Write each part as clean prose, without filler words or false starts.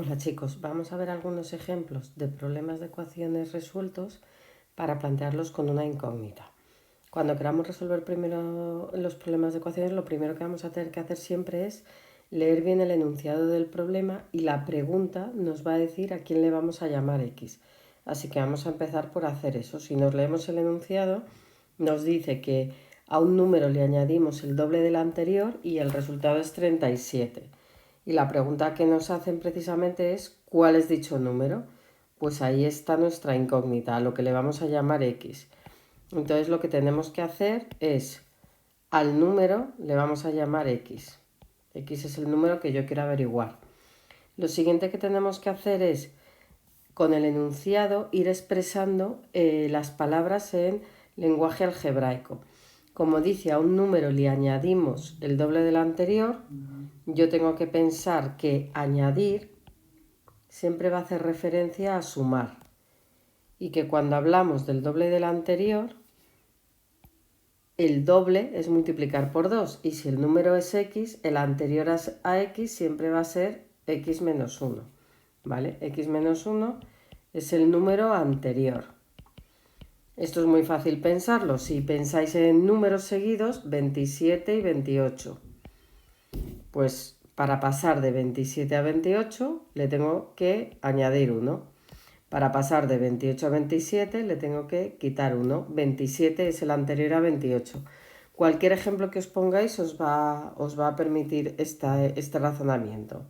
Hola chicos, vamos a ver algunos ejemplos de problemas de ecuaciones resueltos para plantearlos con una incógnita. Cuando queramos resolver primero los problemas de ecuaciones, lo primero que vamos a tener que hacer siempre es leer bien el enunciado del problema y la pregunta nos va a decir a quién le vamos a llamar x. Así que vamos a empezar por hacer eso. Si nos leemos el enunciado, nos dice que a un número le añadimos el doble del anterior y el resultado es 37. Y la pregunta que nos hacen precisamente es ¿cuál es dicho número? Pues ahí está nuestra incógnita, a lo que le vamos a llamar x. Entonces lo que tenemos que hacer es al número le vamos a llamar x. X es el número que yo quiero averiguar. Lo siguiente que tenemos que hacer es con el enunciado ir expresando las palabras en lenguaje algebraico. Como dice, a un número le añadimos el doble del anterior, yo tengo que pensar que añadir siempre va a hacer referencia a sumar y que cuando hablamos del doble del anterior, el doble es multiplicar por 2 y si el número es x, el anterior a x siempre va a ser x menos 1, ¿vale? X menos 1 es el número anterior. Esto es muy fácil pensarlo. Si pensáis en números seguidos, 27 y 28. Pues para pasar de 27 a 28 le tengo que añadir 1. Para pasar de 28 a 27 le tengo que quitar 1. 27 es el anterior a 28. Cualquier ejemplo que os pongáis os va a permitir este razonamiento.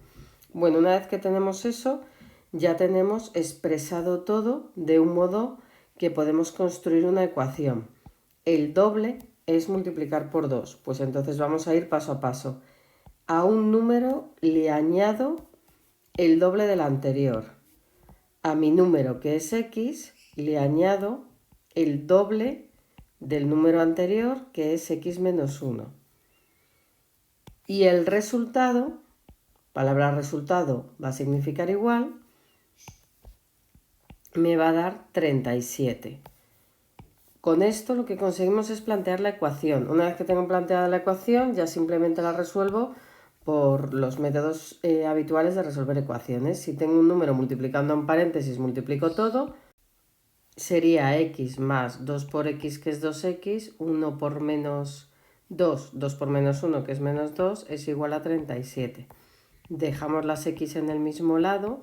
Bueno, una vez que tenemos eso, ya tenemos expresado todo de un modo que podemos construir una ecuación. El doble es multiplicar por 2, pues entonces vamos a ir paso a paso. A un número le añado el doble del anterior. A mi número, que es x, le añado el doble del número anterior, que es x menos 1. Y el resultado, palabra resultado va a significar igual, me va a dar 37. Con esto lo que conseguimos es plantear la ecuación. Una vez que tengo planteada la ecuación, ya simplemente la resuelvo por los métodos habituales de resolver ecuaciones. Si tengo un número multiplicando en paréntesis, multiplico todo. Sería x más 2 por x, que es 2x, 1 por menos 2, 2 por menos 1, que es menos 2, es igual a 37. Dejamos las x en el mismo lado.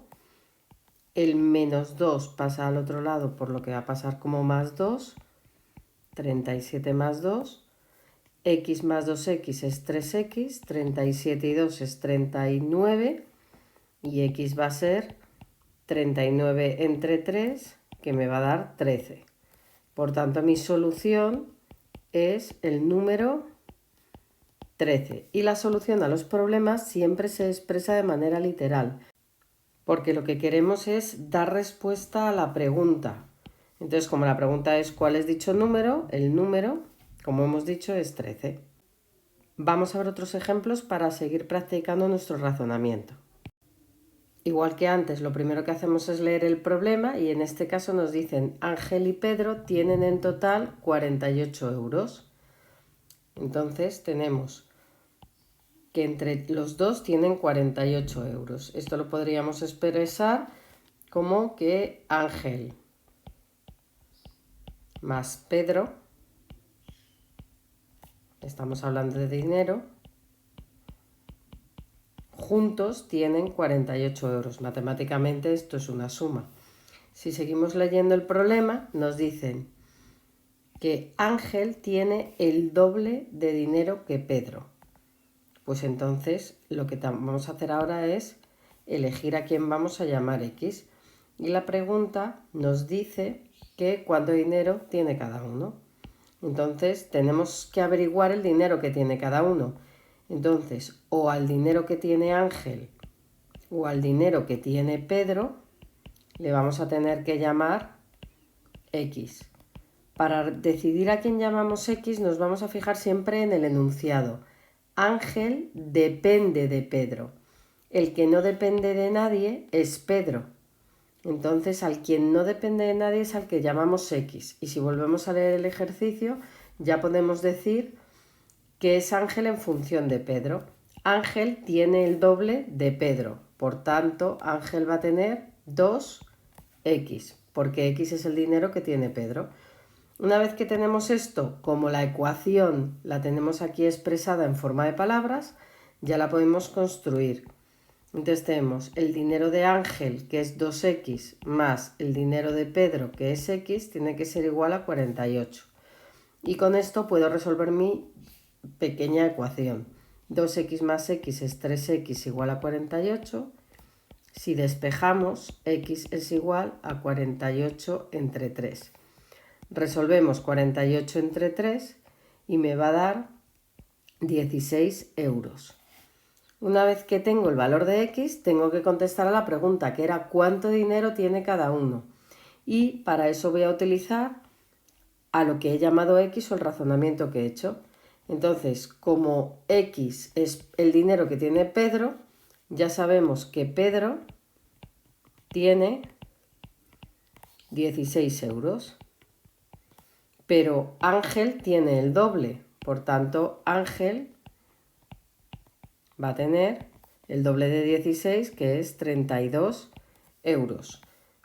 El menos 2 pasa al otro lado, por lo que va a pasar como más 2. 37 más 2. X más 2x es 3x. 37 y 2 es 39. Y x va a ser 39 entre 3, que me va a dar 13. Por tanto, mi solución es el número 13. Y la solución a los problemas siempre se expresa de manera literal, porque lo que queremos es dar respuesta a la pregunta. Entonces, como la pregunta es ¿cuál es dicho número? El número, como hemos dicho, es 13. Vamos a ver otros ejemplos para seguir practicando nuestro razonamiento. Igual que antes, lo primero que hacemos es leer el problema y en este caso nos dicen Ángel y Pedro tienen en total 48 euros. Entonces tenemos que entre los dos tienen 48 euros. Esto lo podríamos expresar como que Ángel más Pedro, estamos hablando de dinero, juntos tienen 48 euros. Matemáticamente esto es una suma. Si seguimos leyendo el problema, nos dicen que Ángel tiene el doble de dinero que Pedro. Pues entonces lo que vamos a hacer ahora es elegir a quién vamos a llamar x. Y la pregunta nos dice que cuánto dinero tiene cada uno. Entonces tenemos que averiguar el dinero que tiene cada uno. Entonces, o al dinero que tiene Ángel o al dinero que tiene Pedro, le vamos a tener que llamar x. Para decidir a quién llamamos x nos vamos a fijar siempre en el enunciado. Ángel depende de Pedro. El que no depende de nadie es Pedro. Entonces, al quien no depende de nadie es al que llamamos x. Y si volvemos a leer el ejercicio, ya podemos decir que es Ángel en función de Pedro. Ángel tiene el doble de Pedro. Por tanto, Ángel va a tener 2x, porque x es el dinero que tiene Pedro. Una vez que tenemos esto, como la ecuación la tenemos aquí expresada en forma de palabras, ya la podemos construir. Entonces tenemos el dinero de Ángel, que es 2x, más el dinero de Pedro, que es x, tiene que ser igual a 48. Y con esto puedo resolver mi pequeña ecuación. 2x más x es 3x igual a 48. Si despejamos, x es igual a 48 entre 3. Resolvemos 48 entre 3 y me va a dar 16 euros. Una vez que tengo el valor de x, tengo que contestar a la pregunta, que era ¿cuánto dinero tiene cada uno? Y para eso voy a utilizar a lo que he llamado x o el razonamiento que he hecho. Entonces, como x es el dinero que tiene Pedro, ya sabemos que Pedro tiene 16 euros. Pero Ángel tiene el doble, por tanto Ángel va a tener el doble de 16, que es 32 euros.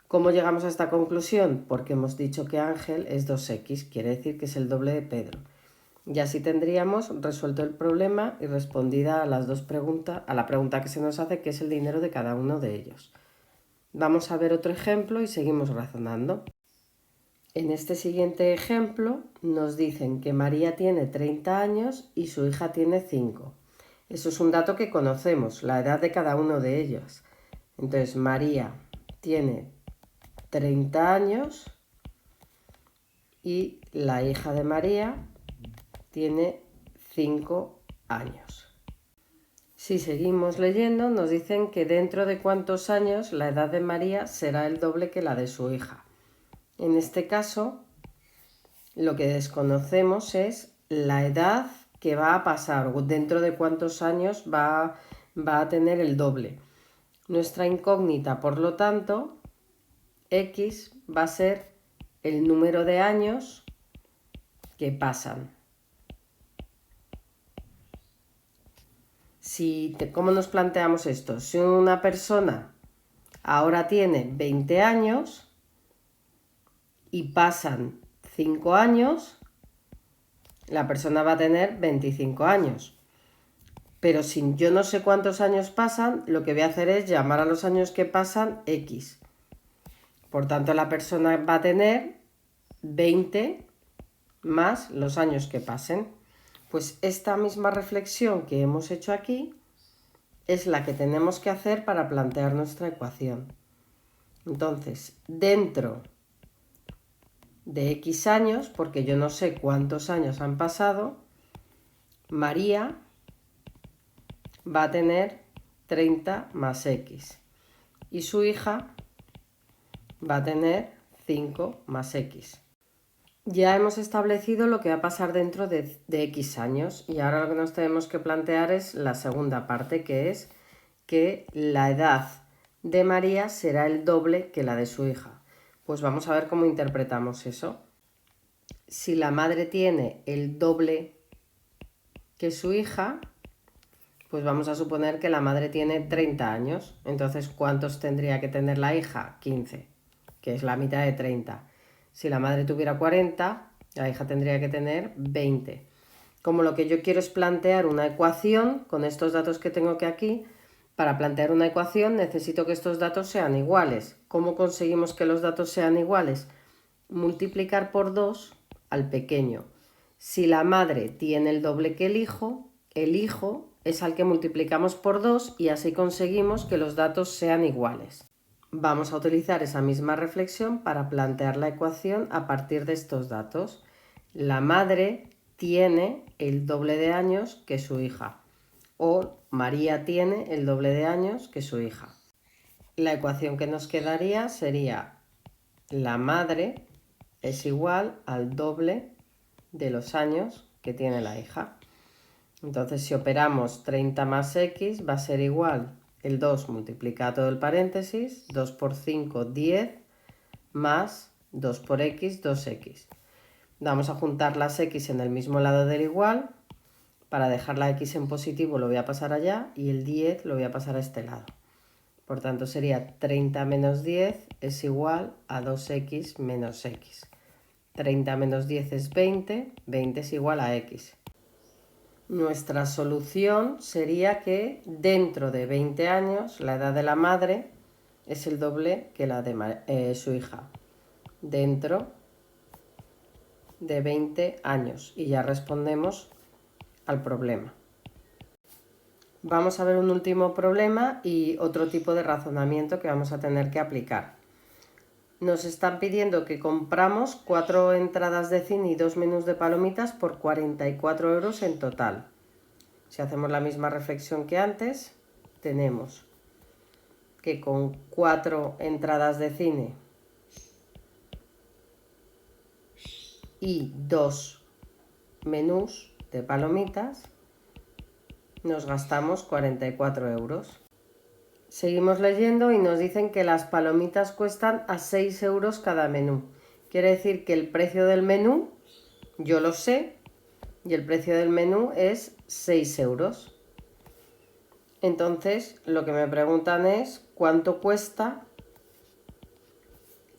¿Cómo llegamos a esta conclusión? Porque hemos dicho que Ángel es 2x, quiere decir que es el doble de Pedro. Y así tendríamos resuelto el problema y respondida a las dos preguntas, a la pregunta que se nos hace, que es el dinero de cada uno de ellos. Vamos a ver otro ejemplo y seguimos razonando. En este siguiente ejemplo nos dicen que María tiene 30 años y su hija tiene 5. Eso es un dato que conocemos, la edad de cada uno de ellos. Entonces María tiene 30 años y la hija de María tiene 5 años. Si seguimos leyendo, nos dicen que dentro de cuántos años la edad de María será el doble que la de su hija. En este caso, lo que desconocemos es la edad que va a pasar, o dentro de cuántos años va a tener el doble. Nuestra incógnita, por lo tanto, x va a ser el número de años que pasan. ¿Cómo nos planteamos esto? Si una persona ahora tiene 20 años y pasan 5 años, la persona va a tener 25 años. Pero si yo no sé cuántos años pasan, lo que voy a hacer es llamar a los años que pasan x. Por tanto, la persona va a tener 20 más los años que pasen. Pues esta misma reflexión que hemos hecho aquí es la que tenemos que hacer para plantear nuestra ecuación. Entonces, dentro de x años, porque yo no sé cuántos años han pasado, María va a tener 30 más x y su hija va a tener 5 más x. Ya hemos establecido lo que va a pasar dentro de x años y ahora lo que nos tenemos que plantear es la segunda parte, que es que la edad de María será el doble que la de su hija. Pues vamos a ver cómo interpretamos eso. Si la madre tiene el doble que su hija, pues vamos a suponer que la madre tiene 30 años. Entonces, ¿cuántos tendría que tener la hija? 15, que es la mitad de 30. Si la madre tuviera 40, la hija tendría que tener 20. Como lo que yo quiero es plantear una ecuación con estos datos que tengo que aquí, para plantear una ecuación necesito que estos datos sean iguales. ¿Cómo conseguimos que los datos sean iguales? Multiplicar por 2 al pequeño. Si la madre tiene el doble que el hijo es al que multiplicamos por 2 y así conseguimos que los datos sean iguales. Vamos a utilizar esa misma reflexión para plantear la ecuación a partir de estos datos. La madre tiene el doble de años que su hija, o María tiene el doble de años que su hija. La ecuación que nos quedaría sería la madre es igual al doble de los años que tiene la hija. Entonces, si operamos 30 más x, va a ser igual el 2 multiplicado todo el paréntesis, 2 por 5, 10, más 2 por x, 2x. Vamos a juntar las x en el mismo lado del igual. Para dejar la x en positivo lo voy a pasar allá y el 10 lo voy a pasar a este lado. Por tanto sería 30 menos 10 es igual a 2x menos x. 30 menos 10 es 20, 20 es igual a x. Nuestra solución sería que dentro de 20 años la edad de la madre es el doble que la de su hija. Dentro de 20 años. Y ya respondemos al problema. Vamos a ver un último problema y otro tipo de razonamiento que vamos a tener que aplicar. Nos están pidiendo que compramos 4 entradas de cine y 2 menús de palomitas por 44 euros en total. Si hacemos la misma reflexión que antes, tenemos que con 4 entradas de cine y 2 menús de palomitas nos gastamos 44 euros. Seguimos leyendo y nos dicen que las palomitas cuestan a 6 euros cada menú. Quiere decir que el precio del menú, yo lo sé, y el precio del menú es 6 euros. Entonces, lo que me preguntan es cuánto cuesta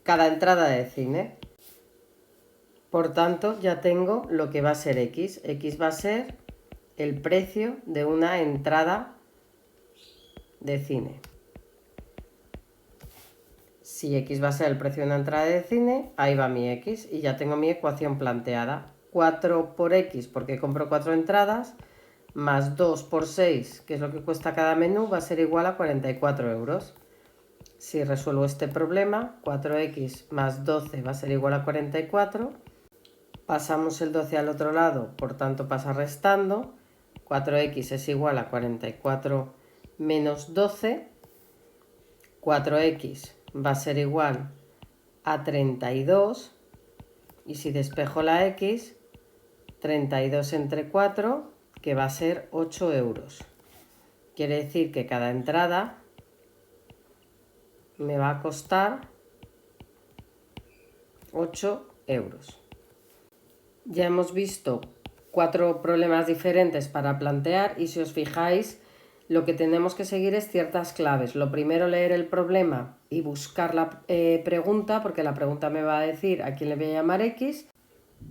cada entrada de cine. Por tanto, ya tengo lo que va a ser x. X va a ser el precio de una entrada de cine. Si x va a ser el precio de una entrada de cine, ahí va mi x y ya tengo mi ecuación planteada. 4 por x, porque compro 4 entradas, más 2 por 6, que es lo que cuesta cada menú, va a ser igual a 44 euros. Si resuelvo este problema, 4x más 12 va a ser igual a 44. Pasamos el 12 al otro lado, por tanto pasa restando. 4x es igual a 44 menos 12. 4x va a ser igual a 32. Y si despejo la x, 32 entre 4, que va a ser 8 euros. Quiere decir que cada entrada me va a costar 8 euros. Ya hemos visto 4 problemas diferentes para plantear y si os fijáis, lo que tenemos que seguir es ciertas claves. Lo primero, leer el problema y buscar la pregunta, porque la pregunta me va a decir a quién le voy a llamar x.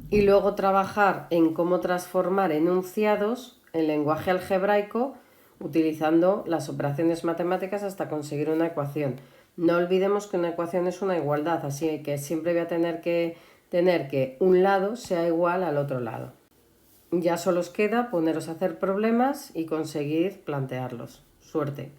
Y luego trabajar en cómo transformar enunciados en lenguaje algebraico utilizando las operaciones matemáticas hasta conseguir una ecuación. No olvidemos que una ecuación es una igualdad, así que siempre voy a tener que un lado sea igual al otro lado. Ya solo os queda poneros a hacer problemas y conseguir plantearlos. Suerte.